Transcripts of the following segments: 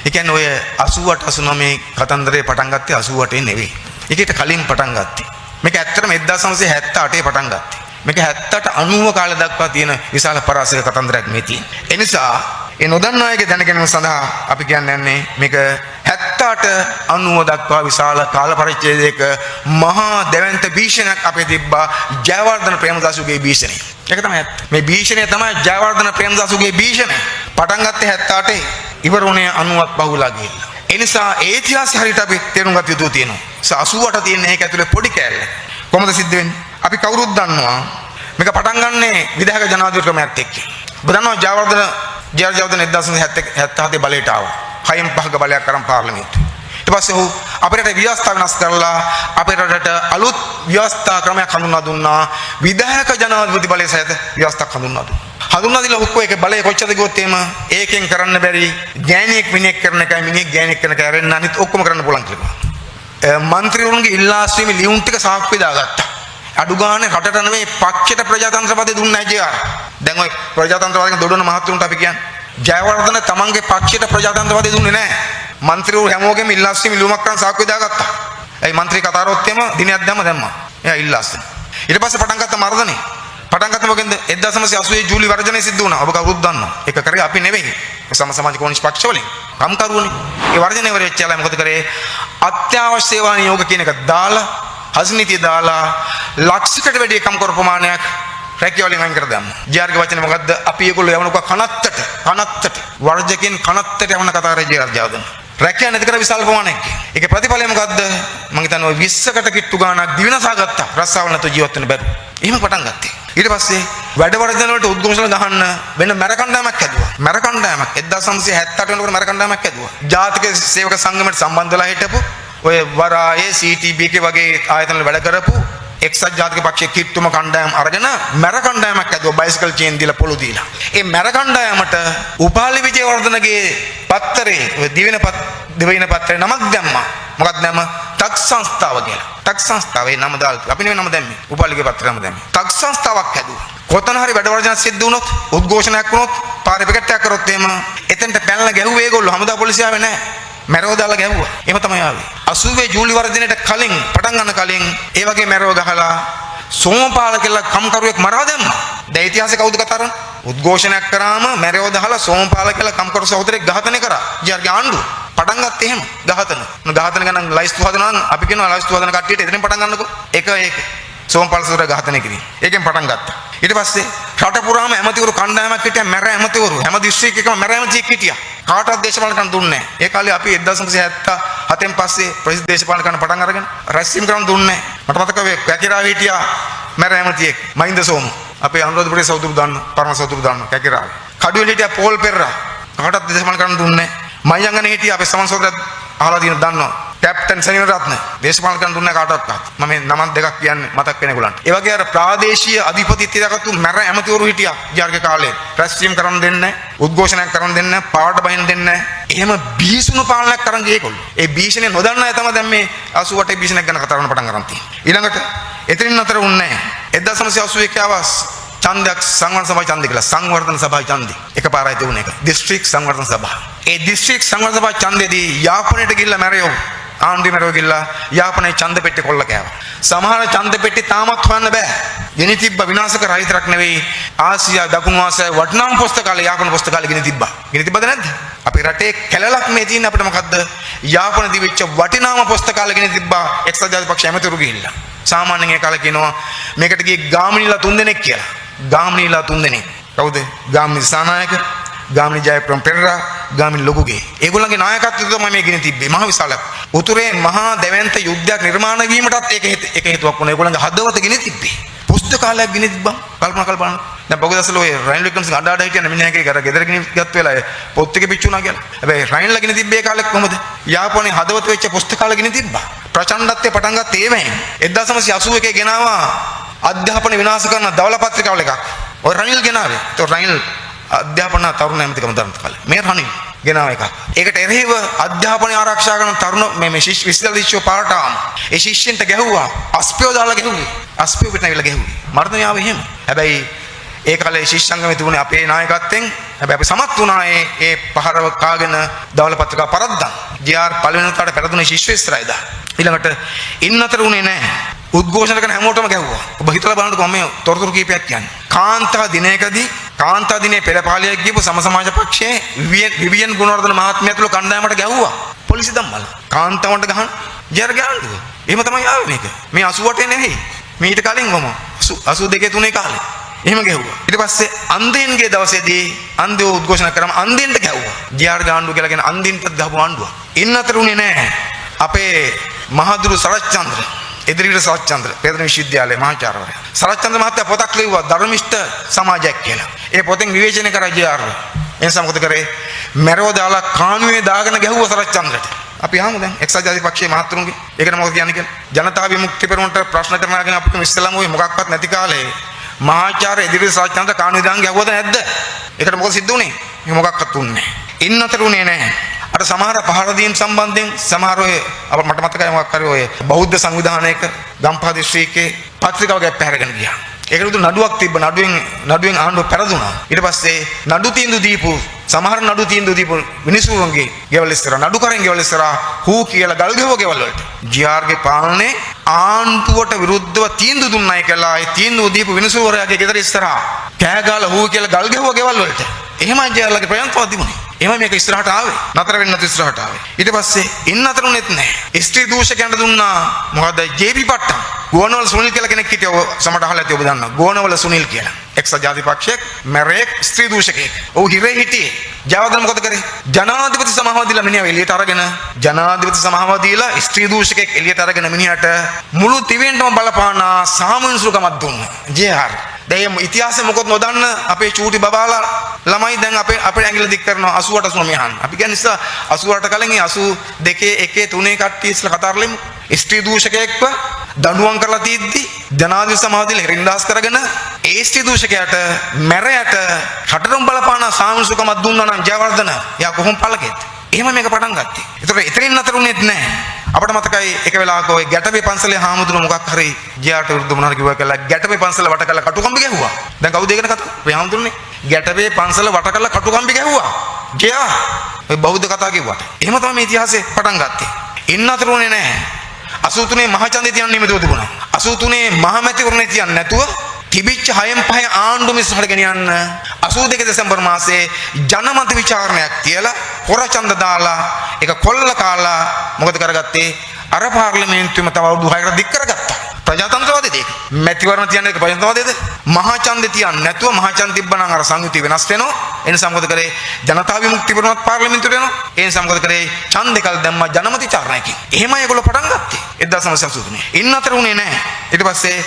ඒ කියන්නේ ඔය 88 89 කතන්දරේ පටන් ගත්තේ 88 නෙවෙයි. ඒකට කලින් පටන් ගත්තේ. මේක ඇත්තටම 1978 පටන් ගත්තේ. මේක 78 90 කාලය දක්වා තියෙන විශාල පරාසයක කතන්දරයක් මේ තියෙන්නේ. ඒ නිසා ඒ නොදන්නා අයගේ දැනගැනීම සඳහා අපි කියන්නේ මේක 78 90 දක්වා විශාල කාල පරිච්ඡේදයක මහා දැවැන්ත භීෂණයක් අපේ තිබ්බා ජයවර්ධන ප්‍රේමදාසගේ භීෂණය. ඒක තමයි ඇත්ත. මේ භීෂණය තමයි ජයවර්ධන ප්‍රේමදාසගේ භීෂණය. පටන් ගත්තේ 78 ඉවර වුණේ 90ක් පහුලා ගිහිල්ලා. ඒ නිසා ඒ ඉතිහාසය හරියට අපි තේරුම් ගත යුතු තියෙනවා. 88 තියෙන එක ඇතුලේ පොඩි කෑල්ල. කොහොමද සිද්ධ වෙන්නේ? අපි කවුරුත් දන්නවා මේක පටන් ගන්නනේ විධායක ජනාධිපති ක්‍රමයක් එක්ක. ඔබ දන්නවා ජයවර්ධන 1977 බලයට ආවා. 6න් 5ක බලයක් අරන් පාර්ලිමේන්තුවේ. ඊට පස්සේ ඔහු අපේ රටේ ව්‍යවස්ථා වෙනස් කරලා අපේ රටට අලුත් ව්‍යවස්ථා ක්‍රමයක් හඳුන්වා දුන්නා. විධායක ජනාධිපති බලය සහිත ව්‍යවස්ථාවක් හඳුන්වා දුන්නා. හඳුන්වා දීලා ඔක්කො ඒක බලය කොච්චරද කිව්වොත් එහෙම ඒකෙන් කරන්න බැරි ගෑණියෙක් මිනිහෙක් කරන එකයි මිනිහෙක් ගෑණියෙක් කරන එකයි අරෙන්න අනිත් ඔක්කොම කරන්න පුළුවන් කියලා. මන්ත්‍රීවරුන්ගේ ඉල්ලාස්වීමේ ලියුම් ටික සාක්ෂි දාගත්තා. අඩු ගානේ රටට නෙමෙයි පක්ෂයට ප්‍රජාතන්ත්‍ර පදේ දුන්නේ නැහැ ජයවර්ධන. දැන් ඔය ප්‍රජාතන්ත්‍රවාදීන් දොඩවන මහත්තුන්ට අපි කියන්නේ ජයවර්ධන තමන්ගේ පක්ෂයට ප්‍රජාතන්ත්‍ර පදේ දුන්නේ නැහැ. මන්ත්‍රීවරු හැමෝගෙම ඉල්ලාස්වීමේ ලියුමක් කරන් සාක්ෂි දාගත්තා. ඒ මන්ත්‍රී කතාරොත් එම දිනයක් දැම්මා. එයා ඉල්ලාස්වීම. ඊට පස්සේ පටන් ගත්ත මර්ධනේ. පටන් ගත්ත මොකෙන්ද 1980 ජූලි වර්ජනය සිද්ධ වුණා. ඔබ කවුරුත් දන්නවා. ඒක කරේ අපි නෙවෙයි. සමාජ කොමියුනිස්ට් පක්ෂවලින් කම්කරුවනේ. ඒ වර්ජනය වෙච්ච යාලා මොකද කරේ? අත්‍යවශ්‍ය සේවා නියෝග කියන එක දාලා හසුනීතිය දාලා ලක්ෂයකට වැඩි කම්කරු ප්‍රමාණයක් රැකියාවලින් අයින් කර දැම්මා. ජාර්ගේ වචනේ මොකද්ද? අපි ඒගොල්ලෝ යවනකෝ කනත්තට වර්ජකෙන් කනත්තට යවන කතා කරේ ජාර්ජාවදන. රැකියාව නැති කර විශාල ප්‍රමාණයක්. ඒකේ ප්‍රතිඵලය මොකද්ද? මම හිතන්නේ ඔය 20කට කිට්ටු ගාණක් දිවිනසා ගත්තා. රස්සාවල් නැතුව ජීවත් වෙන්න බැරුව. එහෙම පටන් ගත්තේ. ඊට පස්සේ වැඩ වර්ධන වලට උද්ගමශල ගහන්න වෙන මැරකණ්ඩායමක් හැදුවා. මැරකණ්ඩායමක් 1978 වෙනකොට මැරකණ්ඩායමක් හැදුවා. ජාතික සේවක සංගමයට සම්බන්ධ වෙලා හිටපු ඔය වරායේ CTBK වගේ ආයතන වල වැඩ කරපු එක්සත් ජාතික පක්ෂයේ කිට්ටුම කණ්ඩායම් අරගෙන මැරකණ්ඩායමක් හැදුවා. බයිසිකල් චේන් දීලා පොළු දීලා. ඒ මැරකණ්ඩායමට උපාලි විජේවර්ධනගේ පත්තරේ ඔය දිවයින පත්තරේ නමක් දැම්මා. මොකක්ද නම? ටක් සංස්ථාව කියලා. ටක් සංස්ථාවේ නම දාලා අපි නෙවෙයි නම දැම්මේ. උපාලිගේ පත්තරේ නම දැම්මේ. ටක් සංස්ථාවක් හැදුවා. කොතන හරි වැඩ වර්ජන සිද්ධ වුණොත් උද්ඝෝෂණයක් වුණොත් පාරේ පිකට් එකක් කරොත් එහෙම එතෙන්ට පැනලා ගැහුවේ ඒගොල්ලෝ හමුදා පොලිසිය ආවේ නැහැ. මැරව දාලා ගැහුවා. එහෙම තමයි ආවේ. 80 ජූලි වර්ධනයට කලින් පටන් ගන්න කලින් ඒ වගේ මැරව ගහලා සෝමපාල කියලා කම්කරුවෙක් මරා දැම්මා. දැන් ඉතිහාසෙ කවුද කතා කරන්නේ? උද්ඝෝෂණයක් කරාම මැරව දහලා සෝමපාල කියලා කම්කරු සහෝදරෙක් ඝාතනය කරා. ජර්ගේ ආණ්ඩුව පටන් ගත්තේ එහෙම ඝාතන. ඝාතන ගණන් ලයිස්තු හදනවා නම් අපි කියනවා ලයිස්තු හදන කට්ටියට එතනින් පටන් ගන්නකො. ඒක සෝමපාල සහෝදර ඝාතනය කිරීම. ඒකෙන් පටන් ගත්තා. ඊට පස්සේ රට පුරාම ඇමතිවරු කණ්ඩායමක් හිටියා මැර ඇමතිවරු. හැම දිස්ත්‍රික්කයකම මැර ඇමතියෙක් හිටියා. කාටවත් දේශපාලනකම් දුන්නේ නැහැ. ඒ කාලේ අපි 1977 පස්සේ ප්‍රසිද්ධ දේශපාලනකම් පටන් අරගෙන රැස්වීම කරන් දුන්නේ නැහැ. මට මතක වේ කැකිරාව හිටියා මැර ඇමතියෙක් මහින්ද සෝම. අපේ අනුරාධපුරේ සෞතුරු දාන්න පරම සෞතුරු දාන්න කැකිරාවේ. කඩුවෙල හිටියා පෝල් පෙරරා. කාටවත් දේශපාලනකම් දුන්නේ නැහැ. මයංගනේ හිටියා අපේ සමන් සහෝදරත් අහලා තියෙන දන්නවා. කැප්ටන් සෙනවිරත්න දේශපාලනකම් දුන්නේ කාටවත්. මම නම දෙකක් කියන්නේ මතක් වෙන ඒගොල්ලන්ට. ඒ වගේ අර ප්‍රාදේශීය අධිපතිත්වය දක්වපු මැර ඇමතිවරු හිටියා ජාර්ගේ කාලේ. රැස්වීම කරන් දෙන්නේ නැහැ. උද්ඝෝෂණයක් කරන් දෙන්නේ නැහැ. පාවට බහින්න දෙන්නේ නැහැ. එහෙම බීසුණු පාලනයක් කරන් ගියේ ඒගොල්ලෝ. ඒ භීෂණය නොදන්න අය තමයි දැන් මේ 88 භීෂණයක් ගැන කතා කරන්න පටන් ගන්න තියෙන්නේ. ඊළඟට එතනින් නතර වුණේ නැහැ. 1981 ආවස් ඡන්දයක් සංවර්ධන සභාවේ ඡන්දය කියලා සංවර්ධන සභාවේ ඡන්දය එකපාරයි තිබුණ එක. දිස්ත්‍රික් සංවර්ධන සභාව. ඒ දිස්ත්‍රික් සංවර්ධන සභාවේ ඡන්දෙදී යාපනයට ගිහිල්ලා මැරෙවෝ ආණ්ඩුවේ මැරෙවෝ ගිහිල්ලා යාපනයේ ඡන්ද පෙට්ටි කොල්ල කෑවා. සමහර ඡන්ද පෙට්ටි තාමත් හොයන්න බෑ. ගෙනි තිබ්බ විනාශක රහිතරක් නෙවෙයි ආසියා දකුණු ආසියාවේ වටිනාම පුස්තකාලේ යාපන පුස්තකාලේ ගෙනි තිබ්බා. ගෙනි තිබ්බද නැද්ද? අපේ රටේ කැලලක් මේ තියෙන අපිට මොකද්ද? යාපන දිවිච්ච වටිනාම පුස්තකාලේ ගෙනි තිබ්බා එක්සත් ජාතික පක්ෂ ඇමතිවරු ගිහිල්ලා. සාමාන්‍යයෙන් ඒ කාලේ කියනවා මේකට ගියේ ගාමිණීලා 3 දෙනෙක් කියලා. ගාමිණීලා 3 දෙනෙක්. කවුද? ගාමිණී සානායක, ගාමිණී ජයප්‍රම පෙරේරා, ගාමිණී ලොකුගේ. ඒගොල්ලන්ගේ නායකත්වය තමයි මේ ගෙන තිබ්බේ. මහ විශාලක්. උතුරේ මහා දැවැන්ත යුද්ධයක් නිර්මාණය වීමටත් ඒක හේතුවක් වුණා. ඒගොල්ලන්ගේ හදවත ගෙන තිබ්බේ. පුස්තකාලයක් ගෙන තිබ්බා. කල්පනා බලන්න. දැන් බගදසල ඔය රයින් වික්‍රමසිංහ අඬ හිටියන මිනිහාගේ කර ගෙදර ගෙන ගත් වෙලාවේ පොත් එක පිච්චුණා කියලා. හැබැයි රයින්ලා ගෙන තිබ්බේ කාලෙක කොහමද? යාපනයේ හදවත වෙච්ච පුස්තකාල ගෙන තිබ්බා. ප්‍රචණ්ඩත්වයේ පටන් ගත්තේ ඒවෙන්. 1981 ගෙනාවා අධ්‍යාපන විනාශ කරන දවල පත්‍රිකාවල එකක්. ඔය රනිල් ගෙනාවේ. ඒතොර රනිල් අධ්‍යාපන තරුණ ඇමතිකම තරන්ත කාලේ. මේ රනිල් ගෙනාව එකක්. ඒකට එරෙහිව අධ්‍යාපනය ආරක්ෂා කරන තරුණ මේ ශිෂ්‍ය විශ්වවිද්‍යාල පාරටාම ඒ ශිෂ්‍යන්ට ගැහුවා. අස්පියෝ දාලා ගැහුවේ. අස්පියෝ පිට නැවිලා ගැහුවේ. මර්ධනය ආවේ එහෙම. හැබැයි ඒ කාලේ ශිෂ්‍යාංගමේ තිබුණේ අපේ නායකත්වයෙන්. හැබැයි අපි සමත් වුණා ඒ පහරව කාගෙන දවල පත්‍රිකා පරද්දා. ජී.ආර් පළවෙනි උතාට පෙරදුනේ ශිෂ්‍ය ඉස්තරයිදා. ඊළඟට ඉන්න අතර උනේ නැහැ. උද්ඝෝෂණ කරන හැමෝටම ගැහුවා. ඔබ හිතලා බලන්නකෝ මම මේ තොරතුරු කීපයක් කියන්නේ. කාන්තා දිනයකදී කාන්තා දිනේ පෙරපාලියක් ගියපු සම සමාජ පක්ෂයේ විවියන් ගුණවර්ධන මහත්මයා තුල කණ්ඩායමට ගැහුවා. පොලිසිය ධම්මල. කාන්තාවන්ට ගහන ජර ගහන්නද? එහෙම තමයි ආවේ මේක. මේ 88 නෙවෙයි. මීට කලින් වම 82 3 කාලේ. එහෙම ගැහුවා. ඊට පස්සේ අන්දෙන්ගේ දවසේදී අන්දෝ උද්ඝෝෂණ කරාම අන්දෙන්ට ගැහුවා. ජී.ආර් ගාණ්ඩුව කියලා කියන අන්දෙන්ටත් ගහපු ආණ්ඩුව. ඉන්න අතර උනේ නැහැ. අපේ මහදුරු සරච්චන්ද්‍ර එදිරිට සරච්චන්ද්‍ර පෙරදෙන විශ්වවිද්‍යාලයේ මහාචාර්යවරයා. සරච්චන්ද්‍ර මහත්තයා පොතක් ලිව්වා ධර්මිෂ්ඨ සමාජයක් කියලා. ඒ පොතෙන් විවේචනය කරා ජී.ආර්. එනිසා මොකද කරේ? මැරව දාලා කාණුවේ දාගෙන ගැහුවා සරච්චන්ද්‍රට. අපි ආමු දැන් එක්සත් ජාතික පක්ෂයේ මහතුරුන්ගේ ඒකට මොකද කියන්නේ කියලා. ජනතා විමුක්ති පෙරමුණට ප්‍රශ්න කරනවාගෙන අපිට ඉස්සෙල්ලාම ওই මොකක්වත් නැති කාලේ මහාචාර්ය එදිරිට සරච්චන්ද්‍ර කාණුවේ දාන් ගැහුවද නැද්ද? ඒකට මොකද සිද්ධ වුනේ? මේ මොකක්වත් උන්නේ නැහැ. ඉන්න අතර උනේ නැහැ. අර සමහර පහර දීම් සම්බන්ධයෙන් සමහර ඔය අපට මට මතකයි මොකක් හරි ඔය බෞද්ධ සංවිධානයක ගම්පහ දිස්ත්‍රික්කයේ පත්‍රිකාව ගැප් පැහැරගෙන ගියා. ඒකට උදු නඩුවක් තිබ්බ නඩුවෙන් ආණ්ඩුව පෙරදුනා. ඊට පස්සේ නඩු තීන්දුව දීපු සමහර නඩු තීන්දුව දීපු මිනිසුන්ගේ ගෙවල් ඉස්සරහ නඩු කරන් ගෙවල් ඉස්සරහ හූ කියලා ගල් ගෙවුව ගෙවල් වලට ජී.ආර්ගේ පාලනේ ආණ්ඩුවට විරුද්ධව තීන්දුව දුන්නයි කියලා ඒ තීන්දුව දීපු මිනිසුවරයාගේ ගෙදර ඉස්සරහ කෑ ගාලා හූ කියලා ගල් ගෙවුව ගෙවල් වලට එහෙමයි ජී.ආර්ලගේ ප්‍රයත්නවත් තිබුණේ. එහෙම මේක ඉස්සරහට ආවේ. නතර වෙන්න නැති ඉස්සරහට ආවේ. ඊට පස්සේ ඉන්න අතරුනෙත් නැහැ. ස්ත්‍රී දූෂකයන්ට දුන්නා මොකද්ද ජේ.පී. පට්ටම්. ගෝනවල සුනිල් කියලා කෙනෙක් හිටියා. සමහරට අහලා ඇති ඔබ දන්නවා. ගෝනවල සුනිල් කියලා. එක්සත් ජාතික පක්ෂයේ මැරේක් ස්ත්‍රී දූෂකයෙක්. ඔව් හිරේ හිටියේ. ජයවර්ධන මොකද කරේ? ජනාධිපති සමාව දීලා මිනිහා එළියට අරගෙන ජනාධිපති සමාව දීලා ස්ත්‍රී දූෂකයෙක් එළියට අරගෙන මිනිහට මුළු තිවෙන්ටම බලපානා සාමනිසුකමක් දුන්නා. ජේ.ආර්. දැන් ඉතිහාසෙ මොකොත් නොදන්න අපේ චූටි බබාලා ළමයි දැන් අපේ ඇඟිල්ල දික් කරනවා 88 89 අහන්න. අපි කියන්නේ ඉස්සා 88 කලින් 82 1 3 කට්ටිය ඉස්සලා කතා කරලෙමු. ස්ත්‍රී දූෂකයෙක්ව දඬුවම් කරලා තියද්දි ජනාධිපති සමාවදිල හිරින්දාස් කරගෙන ඒ ස්ත්‍රී දූෂකයාට මැරයට රටටම බලපාන සාමනිසුකමක් දුන්නා නම් ජයවර්ධන යා කොහොම පළකෙත්. එහෙම මේක පටන් ගත්තේ. ඒතකොට එතනින් නතර වුණෙත් නැහැ. අපිට මතකයි එක වෙලාවක ඔය ගැටපේ පන්සලේ හාමුදුරුවෝ මොකක් හරි ජීආර්ට විරුද්ධව මොනවා කිව්වා කියලා ගැටපේ පන්සල වට කරලා කටුකම්බි ගැහුවා. දැන් කවුද ඒකන කතා? මේ හාමුදුරනේ ගැටපේ පන්සල වට කරලා කටුකම්බි ගැහුවා. ජීආර් ඔය බෞද්ධ කතා කිව්වට. එහෙම තමයි මේ ඉතිහාසය පටන් ගත්තේ. ඉන්න අතර උනේ නැහැ. 83 මහචන්දේ තියන්නේ මෙතන තිබුණා. 83 මහමැතිවරණේ තියන්නේ නැතුව තිබිච්ච 6න් 5 ආණ්ඩුව මිසහට ගෙනියන්න 82 දෙසැම්බර් මාසේ ජනමත විචාරණයක් තියලා හොර ඡන්ද දාලා ඒක කොල්ල කාලා මොකද කරගත්තේ අර පාර්ලිමේන්තුවේම තව අවුරුදු 6කට දික් කරගත්තා. ප්‍රජාතන්ත්‍රවාදීද ඒක? මැතිවරණ තියන්නේ ඒක ප්‍රජාතන්ත්‍රවාදීද? මහා ඡන්දේ තියන්නේ නැතුව මහා ඡන්ද තිබ්බනම් අර සංයුතිය වෙනස් වෙනවා. ඒ නිසා මොකද කරේ? ජනතා විමුක්ති පෙරමුණත් පාර්ලිමේන්තුවට එනවා. ඒ නිසා මොකද කරේ? ඡන්දේ කල් දැම්මා ජනමත විචාරණයකින්. එහෙමයි ඒගොල්ලෝ පටන් ගත්තේ 1983. ඉන්න අතර උනේ නැහැ. ඊට පස්සේ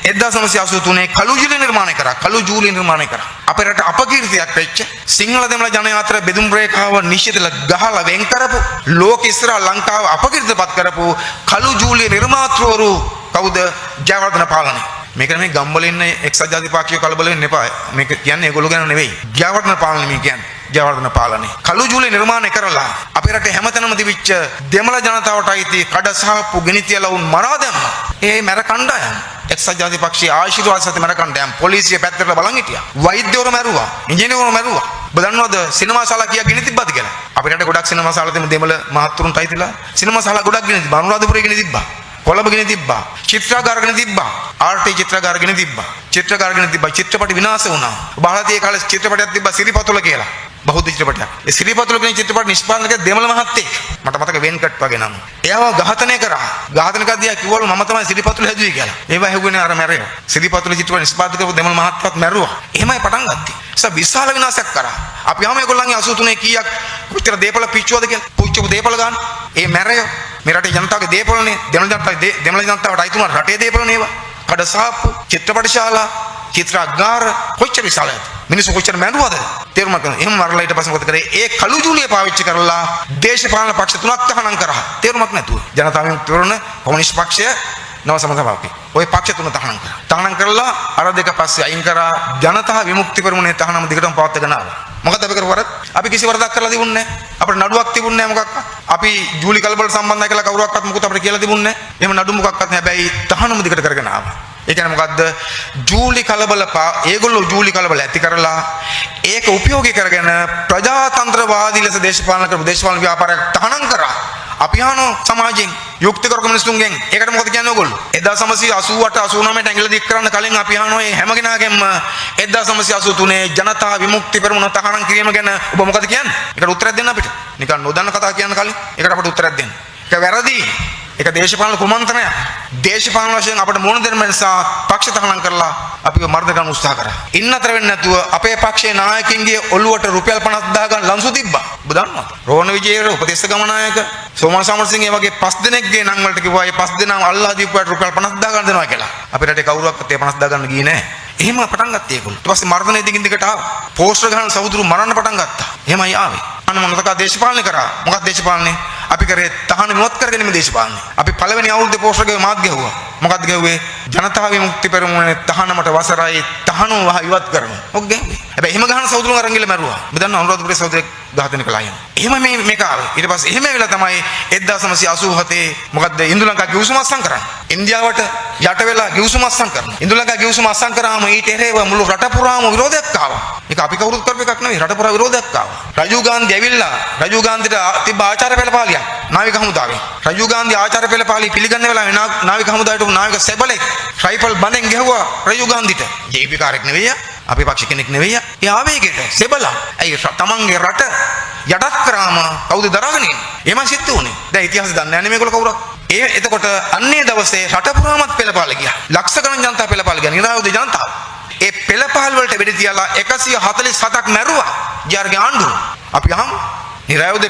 1983 කළු ජූලිය නිර්මාණය කරා. කළු ජූලිය නිර්මාණය කරා. අපේ රට අපකීර්තියක් වෙච්ච සිංහල දෙමළ ජනයා අතර බෙදුම් රේඛාව නිශ්චිතල ගහලා වෙන් කරපු ලෝක ඉස්සරහ ලංකාව අපකීර්තිපත් කරපු කළු ජූලිය නිර්මාතෘවරු කවුද? ජයවර්ධන පාලනය. මේක මේ ගම්වල ඉන්න එක්සත් ජාතික පාක්ෂික කලබල වෙන්න එපා. මේක කියන්නේ ඒගොල්ලෝ ගැන නෙවෙයි. ජයවර්ධන පාලනය මේ කියන්නේ. ජයවර්ධන පාලනය. කළු ජූලිය නිර්මාණය කරලා අපේ රටේ හැමතැනම තිබිච්ච දෙමළ ජනතාවට අයිති කඩසහප්පු ගෙනිතියලා උන් මරා දැම්මා. ඒ මැර කණ්ඩායම් එක්සත් ජාතික පක්ෂයේ ආශිර්වාද සහිත මැර කණ්ඩායම් පොලිසිය පැත්තට බලන් හිටියා. වෛද්‍යවරු මැරුවා. ඉංජිනේරුවරු මැරුවා. ඔබ දන්නවද සිනමා ශාලා කීයක් ගෙනි තිබ්බද කියලා? අපේ රටේ ගොඩක් සිනමා ශාලා දෙමළ මහත්තුරුන්ට අයිතිලා සිනමා ශාලා ගොඩක් ගෙනි තිබ්බා. අනුරාධපුරේ ගෙනි තිබ්බා. කොළඹ ගෙන තිබ්බා. චිත්‍රාගාර ගෙන තිබ්බා. ආර්ටි චිත්‍රාගාර ගෙන තිබ්බා. චිත්‍රාගාර ගෙන තිබ්බා. චිත්‍රපට විනාශ වුණා. බාලදී කාලේ චිත්‍රපටයක් තිබ්බා සිරිපතුල කියලා. බෞද්ධ චිත්‍රපටයක්. ඒ සිරිපතුල කියන චිත්‍රපට නිෂ්පාදනක දෙමළ මහත්තයෙක්. මට මතක වෙන්කට් වගේ නම. එයාව ඝාතනය කරා. ඝාතන කරද්දී කිව්වලු මම තමයි සිරිපතුල හැදුවේ කියලා. ඒවා හැව්වනේ අර මැරේ. සිරිපතුල චිත්‍රපට නිෂ්පාදක කරපු දෙමළ මහත්තයාත් මැරුවා. එහෙමයි පටන් ගත්තේ. ඒක විශාල විනාශයක් කරා. අපි හැම ඒගොල්ලන්ගේ 83 කීයක් කොච්චර දේපල පිච්චුවද කියලා. පුච්චපු දේපල ගන්න. ඒ මැරේ මේ රටේ ජනතාවගේ දේපලනේ දෙමළ ජනතාවට අයිති වුණා රටේ දේපලනේ ඒවා. කඩසාප්පු, චිත්‍රපට ශාලා, චිත්‍රාගාර කොච්චර විශාලද? මිනිස්සු කොච්චර මැරුවද? තේරුම් ගන්න. එහෙම මරලා ඊට පස්සේ මොකද කරේ? ඒ කළු ජූලිය පාවිච්චි කරලා දේශපාලන පක්ෂ තුනක් තහනම් කරා. තේරුමක් නැතුව. ජනතා විමුක්ති පෙරමුණ, කොමියුනිස්ට් පක්ෂය, නව සමාජවාදී. ওই පක්ෂ තුන තහනම් කරා. තහනම් කරලා අර දෙක පස්සේ අයින් කරා ජනතා විමුක්ති පෙරමුණේ තහනම් දිගටම පවත්වාගෙන ආවා. මොකද අපි කරපු වරද? අපි කිසි වරදක් කරලා තිබුණේ නැහැ. අපිට නඩුවක් තිබුණේ නැහැ මොකක්වත්. අපි ජූලි කලබල සම්බන්ධයි කියලා කවුරක්වත් මොකුත් අපිට කියලා තිබුණේ නැහැ. එහෙම නඩු මොකක්වත් නැහැ. හැබැයි තහනම දිගට කරගෙන ආවා. ඒ කියන්නේ මොකද්ද? ජූලි කලබල ඒගොල්ලෝ ජූලි කලබල ඇති කරලා ඒක උපයෝගී කරගෙන ප්‍රජාතන්ත්‍රවාදී ලෙස දේශපාලන කරපු දේශපාලන ව්‍යාපාරයක් තහනම් කරා. අපි අහනවා සමාජයෙන් යුක්ති කරපු මිනිස්සුන්ගෙන් ඒකට මොකද කියන්නේ ඔයගොල්ලෝ? 1988 89 ඇඟිල්ල දික් කරන්න කලින් අපි අහනවා මේ හැම කෙනාගෙන්ම 1983 ජනතා විමුක්ති පෙරමුණ තහනම් කිරීම ගැන ඔබ මොකද කියන්නේ? ඒකට උත්තරයක් දෙන්න අපිට. නිකන් නොදන්න කතා කියන්න කලින් ඒකට අපිට උත්තරයක් දෙන්න. ඒක වැරදි. ඒක දේශපාලන කුමන්ත්‍රණයක්. දේශපාලන වශයෙන් අපිට මොන දෙයක් නිසා පක්ෂ තහනම් කරලා අපිව මර්ධ කරන්න උත්සාහ කරා. ඉන්න අතර වෙන්නේ නැතුව අපේ පක්ෂයේ නායකින්ගේ ඔළුවට රුපියල් 50000 ගන්න ලන්සු තිබ්බා. ඔබ දන්නවද? රෝහණ විජේවීර උපදේශක ගමනායක සෝමන සමරසිංහ වගේ 5 දෙනෙක්ගේ නම් වලට කිව්වා මේ 5 දෙනාම අල්ලා දීපුවාට රුපියල් 50000 ගන්න දෙනවා කියලා. අපේ රටේ කවුරුවක්වත් ඒ 50000 ගන්න ගියේ නැහැ. එහෙම පටන් ගත්තේ ඒගොල්ලෝ. ඊට පස්සේ මර්ධනය දිගින් දිගට ආවා. පෝස්ටර් ගහන සහෝදරු මරන්න පටන් ගත්තා. එහෙමයි ආවේ. අන්න මොනවාද දේශපාලනය කරා? මොකක්ද දේශපාලනය? අපි කරේ තහන විමුක්ත කරගැනීම දේශපාලනය. අපි පළවෙනි අවුරුද්දේ පෝස්ටර් ගේ මාත් ගැහුවා. මොකක්ද ගැහුවේ? ජනතා විමුක්ති පෙරමුණේ තහනමට වසරයි තහනම වහ ඉවත් කරනවා. ඔක ගැහුවේ. හැබැයි එහෙම ගහන සහෝදරුන් අරන් ගිහලා මැරුවා. ඔබ දන්නා අනුරාධපුරේ සහෝදරයෙක් ඝාතනය කළා යන. එහෙම මේක ආවේ. ඊට පස්සේ එහෙම වෙලා තමයි 1987 මොකද්ද ඉන්දු ලංකා ගිවිසුම අත්සන් කරන්නේ. ඉන්දියාවට යට වෙලා ගිවිසුම අත්සන් කරනවා. ඉන්දු ලංකා ගිවිසුම අත්සන් කරාම ඊට එරෙහිව මුළු රට පුරාම විරෝධයක් ආවා. ඒක අපි කවුරුත් කරපු එකක් නෙවෙයි. රට පුරා විරෝධයක් ආවා. රජීව් ගාන්ධි ඇවිල්ලා රජීව් ගාන්ධිට තිබ්බ ආචාර පෙළපාලියක් නාවික හමුදාවෙන්. රජීව් ගාන්ධි ආචාර පෙළපාලිය පිළිගන්න වෙලාවේ නාවික හමුදාවට නාවික සෙබලෙක් රයිෆල් බඳෙන් ගැහුවා රජීව් ගාන්ධිට. ජේ.පී. කාර්යයක් නෙවෙයි. අපේ පක්ෂ කෙනෙක් නෙවෙයි. ඒ ආවේගයට සෙබලා. ඇයි තමන්ගේ රට යටත් කරාම කවුද දරාගෙන ඉන්නේ? එහෙම සිද්ධ වුණේ. දැන් ඉතිහාසය දන්නේ නැහැ මේගොල්ලෝ කවුරුත්. එතකොට අන්නේ දවසේ රට පුරාමත් පෙළපාල ගියා. ලක්ෂ ගණන් ජනතාව පෙළපාල ගියා. නිරායුධ ජනතාව. ඒ පෙළපාල වලට වෙඩි තියලා 147ක් මැරුවා. ජාර්ගේ ආණ්ඩුව. අපි අහමු. නිරායුධ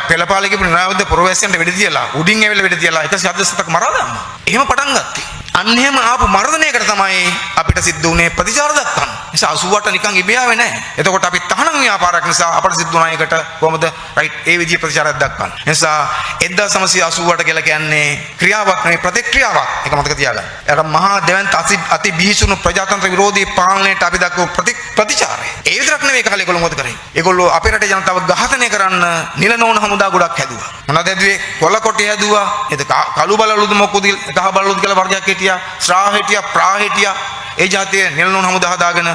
පෙළපාල කියපු නිරායුධ පුරවැසියන්ට වෙඩි තියලා උඩින් ඇවිල්ලා වෙඩි තියලා 147ක් මරා දැම්මා. එහෙම පටන් ගත්තා. අන්න එහෙම ආපු මර්ධනයකට තමයි අපිට සිද්ධ වුණේ ප්‍රතිචාර දක්වන්න. නිසා 88 නිකන් ඉබේ ආවේ නැහැ. එතකොට අපි තහනම් ව්‍යාපාරයක් නිසා අපට සිද්ධ වුණා ඒකට කොහොමද රයිට් ඒ විදිහේ ප්‍රතිචාරයක් දක්වන්න. නිසා 1988 කියලා කියන්නේ ක්‍රියාවක් නෙවෙයි ප්‍රතික්‍රියාවක්. ඒක මතක තියාගන්න. ඒක මහා දෙවන්ත අති බිහිසුණු ප්‍රජාතන්ත්‍ර විරෝධී පාලනයට අපි දක්වපු ප්‍රතිචාරය. ඒ විතරක් නෙවෙයි කාලේ ඒගොල්ලෝ මොකද කරේ? ඒගොල්ලෝ අපේ රටේ ජනතාව ඝාතනය කරන්න නිල නෝන හමුදා ගොඩක් හැදුවා. මොනවද හැදුවේ? කොල්ලකොටි හැදුවා. ඒක කළු බලලුද මොකද කහ බලලුද කියලා වර්ගයක් හිටියා. ශ්‍රා හිටියා ප්‍රා හිටියා. ඒ જાතිය නිල නෝන හමුදා හදාගෙන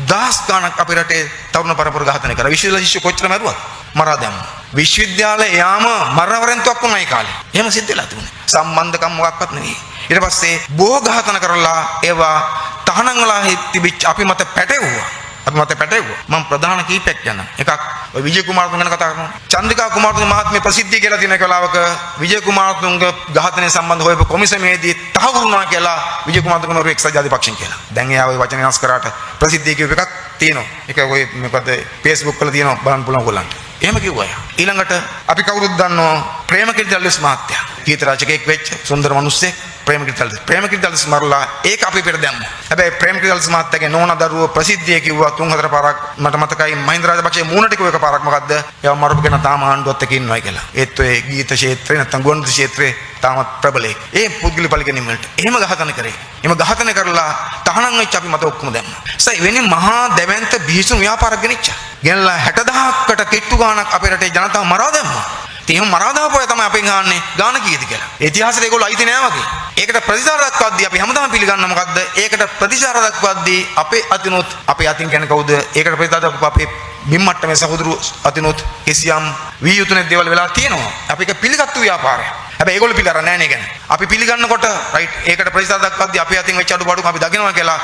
දහස් ගණක් අපේ රටේ තරුණ පරපුර ඝාතනය කරා. විශ්වවිද්‍යාල ශිෂ්‍ය කොච්චර මැරුවද? මරා දැම්මා. විශ්වවිද්‍යාලේ යාම මරණවරෙන්තුවක් වුණා ඒ කාලේ. එහෙම සිද්ධ වෙලා තිබුණේ. සම්බන්ධකම් මොකක්වත් නෙවෙයි. ඊට පස්සේ බොහෝ ඝාතන කරලා ඒවා තහනම් වෙලා තිබිච්ච අපි මත පැටවුවා. මම ප්‍රධාන කීපයක් කියන්න. එකක් ඔය විජය කුමාරතුංග ගැන කතා කරනවා. චන්ද්‍රිකා කුමාරතුංග මහත්මිය ප්‍රසිද්ධිය කියලා තියෙන කලාවක විජය කුමාරතුංග ඝාතනය සම්බන්ධ හොයපු කොමිසමේදී තහවුරු වුණා කියලා විජය කුමාරතුංග නෝරු එක්සත් ජාතික පක්ෂයෙන් කියලා. දැන් එයා ওই වචන වෙනස් කරාට ප්‍රසිද්ධිය කියපු එකක් තියෙනවා. ඒක ඔය මොකද Facebook වල තියෙනවා බලන්න පුළුවන් ඔයගොල්ලන්ට. එහෙම කිව්වා. ඊළඟට අපි කවුරුත් දන්නවා ප්‍රේමකිරි දල්විස් මහත්තයා. ගීත රචකයෙක් වෙච්ච සුන්දර මිනිස්සෙක් ප්‍රේමකිරි දල්විස් මරලා ඒක අපි පෙර දැම්මා. හැබැයි ප්‍රේමකිරි දල්විස් මහත්තයාගේ නෝනා දරුවෝ ප්‍රසිද්ධිය කිව්වා 3-4 පාරක් මට මතකයි මහින්ද රාජපක්ෂේ මූණට කිව්ව එක පාරක් මොකද්ද? ඒවා මරපු කෙනා තාම ආණ්ඩුවත් එක්ක ඉන්නවා කියලා. ඒත් ඔය ගීත ක්ෂේත්‍රේ නැත්නම් ගුවන්විදුලි ක්ෂේත්‍රේ තාමත් ප්‍රබලයි. ඒ පුද්ගලික පරිගණන වලට එහෙම ඝාතන කරේ. එහෙම ඝාතන කරලා තහනම් වෙච්ච අපි මත ඔක්කොම දැම්මා. ඒ වෙන්නේ මහා දැවැන්ත බිහිසුණු ව්‍යාපාරයක් ගෙනිච්චා. ගෙනලා 60000කට කිට්ටු ගාණක් අපේ රටේ ජනතාව මරා දැම්මා. එහෙම මරා දාපුවා තමයි අපෙන් අහන්නේ ගාණ කීයද කියලා. ඉතිහාසෙට ඒගොල්ලෝ අයිති නෑ වගේ. ඒකට ප්‍රතිචාර දක්වද්දී අපි හැමදාම පිළිගන්න මොකද්ද? ඒකට ප්‍රතිචාර දක්වද්දී අපේ අතින් කියන්නේ කවුද? ඒකට ප්‍රතිචාර දක්වපු අපේ බිම්මට්ටමේ සහෝදරු අතිනොත් කිසියම් වී යුතුනේ දේවල් වෙලා තියෙනවා. අපි ඒක පිළිගත්තු ව්‍යාපාරයක්. හැබැයි ඒගොල්ලෝ පිළිගන්නේ නෑ නේ කියන්නේ. අපි පිළිගන්නකොට රයිට් ඒකට ප්‍රතිචාර දක්වද්දී අපේ අතින් වෙච්ච අඩුපාඩු අපි දකිනවා කියලා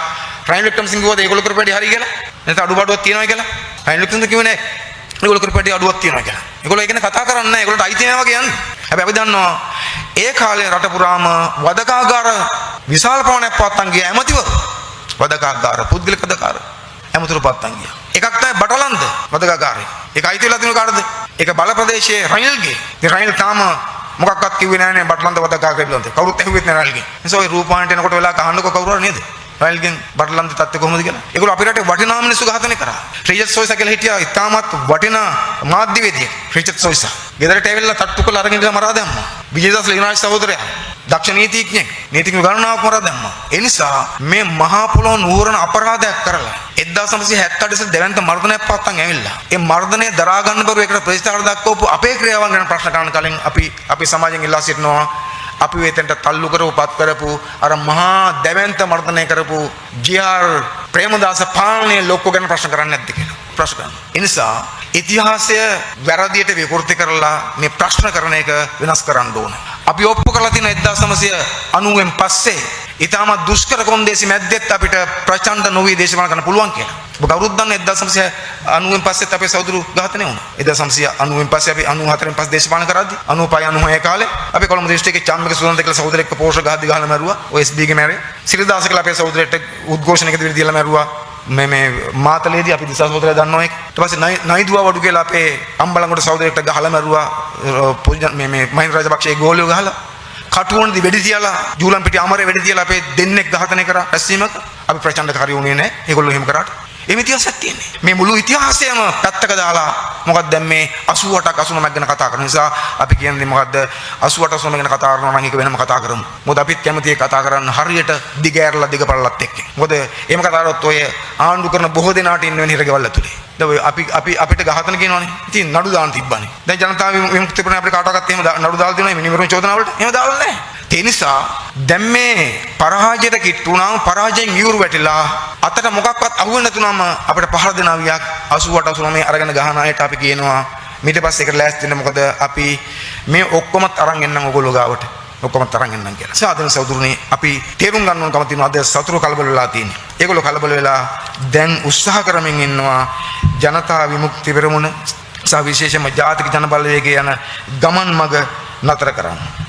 රයින් වික්ටම්සිංහ කිව්වද ඒගොල්ලෝ කරපේටි හරි කියලා? නැත්නම් අඩුපාඩුවක් තියෙනවා කියලා? රයින් වික්ටම්සිංහ කිව්වේ නෑ. ඒගොල්ලෝ කරපේටි අඩුවක් තියෙනවා කියලා. ඒගොල්ලෝ ඒක ගැන කතා කරන්නේ නැහැ. ඒගොල්ලන්ට අයිති නැහැ වගේ යන්නේ. හැබැයි අපි දන්නවා ඒ කාලේ රට පුරාම වදකාගාර විශාල ප්‍රමාණයක් පවත්තන් ගියා ඇමතිවරු. වදකාගාර පුද්ගලික වදකාගාර ඇමතිවරු පවත්තන් ගියා. එකක් තමයි බටලන්ත වදකාගාරය. ඒක අයිති වෙලා තියෙන කාටද? ඒක බල ප්‍රදේශයේ රනිල්ගේ. ඒ රනිල් තාම මොකක්වත් කිව්වේ නැහැ නේ බටලන්ත වදකාගාරය පිළිබඳව. කවුරුත් ඇහුවෙත් නැහැ රනිල්ගේ. නිසා ඔය රූපවාහිනියට එනකොට වෙලා කහන්නකො කවුරු හරි නේද? රනිල්ගෙන් බටලන්ත තත්ත්වය කොහොමද කියලා. ඒගොල්ලෝ අපේ රටේ වටිනා මිනිස්සු ඝාතනය කරා. රිචඩ් සොයිසා කියලා හිටියා ඉතාමත් වටිනා මාධ්‍යවේදියෙක්. රිචඩ් සොයිසා. ගෙදරට ඇවිල්ලා තට්ටු කරලා අරගෙන ඉඳලා මරා දැම්මා. විජේදාස ලියනාච් සහෝදරයා දක්ෂ නීතිඥයෙක්. නීතිඥ ගණනාවක් මරා දැම්මා. ඒ නිසා මේ මහා පොළොව නුවරන අපරාධයක් කරලා 1978 දෙවන්ත මර්ධනයක් පවත්තන් ඇවිල්ලා. ඒ මර්ධනය දරා ගන්න බැරුව ඒකට ප්‍රතිචාර දක්වපු අපේ ක්‍රියාවන් ගැන ප්‍රශ්න කරන්න කලින් අපි සමාජයෙන් ඉල්ලා සිටිනවා අපි වෙතෙන්ට තල්ලු කරපු පත් කරපු අර මහා දැවැන්ත මර්ධනය කරපු ජී.ආර්. ප්‍රේමදාස පාලනයේ ලොක්කෝ ගැන ප්‍රශ්න කරන්නේ නැද්ද කියලා ප්‍රශ්න කරනවා. ඒ නිසා ඉතිහාසය වැරදියට විකෘති කරලා මේ ප්‍රශ්න කරන එක වෙනස් කරන්න ඕන. අපි ඔප්පු කරලා තියෙන 1990න් පස්සේ ඊටම දුෂ්කර කොන්දේසි මැද්දෙත් අපිට ප්‍රචණ්ඩ නොවි දේශපාලන කරන්න පුළුවන් කියලා. ඔබ කවුරුත් දන්නේ 1990න් පස්සෙත් අපේ සහෝදරු ඝාතනය වුණා. 1990න් පස්සේ අපි 94න් පස්සේ දේශපාලන කරද්දි 95 96 කාලේ අපි කොළඹ දිස්ත්‍රික්කයේ චම්මික සුනන්ද කියලා සහෝදරෙක්ව පෝෂ ගහද්දි ගහලා මැරුවා. OSB ගේ මැරේ. සිරිදාස කියලා අපේ සහෝදරයට උද්ඝෝෂණයකදී විදිහලා මැරුවා. මේ මාතලේදී අපි දිසා සහෝදරය දන්නවා ඒක. ඊට පස්සේ නයිදුවා වඩු කියලා අපේ අම්බලන්ගොඩ සහෝදරයට ගහලා මැරුවා. මේ මහින්ද රාජපක්ෂගේ ගෝලියෝ ගහලා කටුවනදී වෙඩි තියලා ජූලම් පිටි අමරේ වෙඩි තියලා අපේ දෙන්නෙක් ඝාතනය කරා රැස්වීමක අපි ප්‍රචණ්ඩකාරී වුණේ නැහැ. ඒගොල්ලෝ එහෙම කරාට. මේ ඉතිහාසයක් තියෙන්නේ. මේ මුළු ඉතිහාසයම පැත්තක දාලා මොකක්ද දැන් මේ 88ක් 89ක් ගැන කතා කරන නිසා අපි කියන්නේ මොකද්ද 88 89 ගැන කතා කරනවා නම් ඒක වෙනම කතා කරමු. මොකද අපිත් කැමති ඒ කතා කරන්න හරියට දිගෑරලා දිගපරලත් එක්ක. මොකද එහෙම කතා කරොත් ඔය ආණ්ඩු කරන බොහෝ දෙනාට ඉන්න වෙන හිරගෙවල් ඇතුලේ. දැන් අපිට ඝාතන කියනවනේ. ඉතින් නඩු දාන්න තිබ්බනේ. දැන් ජනතාව විමුක්ති ප්‍රණ අපිට කාටවත් එහෙම නඩු දාලා දෙනවා මිනිමරුන් චෝදනා වලට. එහෙම දාලා නැහැ. ඒ නිසා දැන් මේ පරාජයට කිට්ටු වුණාම පරාජයෙන් ඉවුරු වැටිලා අතට මොකක්වත් අහුවෙන්නේ නැතුනම අපිට පහර දෙන අවියක් 88 89 අරගෙන ගහන අයට අපි කියනවා ඊට පස්සේ ඒකට ලෑස්ති වෙන්න මොකද අපි මේ ඔක්කොමත් අරන් එන්නම් ඔයගොල්ලෝ ගාවට ඔක්කොමත් අරන් එන්නම් කියලා. සාදන සෞදුරුනේ අපි තේරුම් ගන්න ඕනකම තියෙනවා අද සතුරු කලබල වෙලා තියෙන්නේ. ඒගොල්ලෝ කලබල වෙලා දැන් උත්සාහ කරමින් ඉන්නවා ජනතා විමුක්ති පෙරමුණ සහ විශේෂයෙන්ම ජාතික ජනබලවේගයේ යන ගමන් මඟ නතර කරන්න.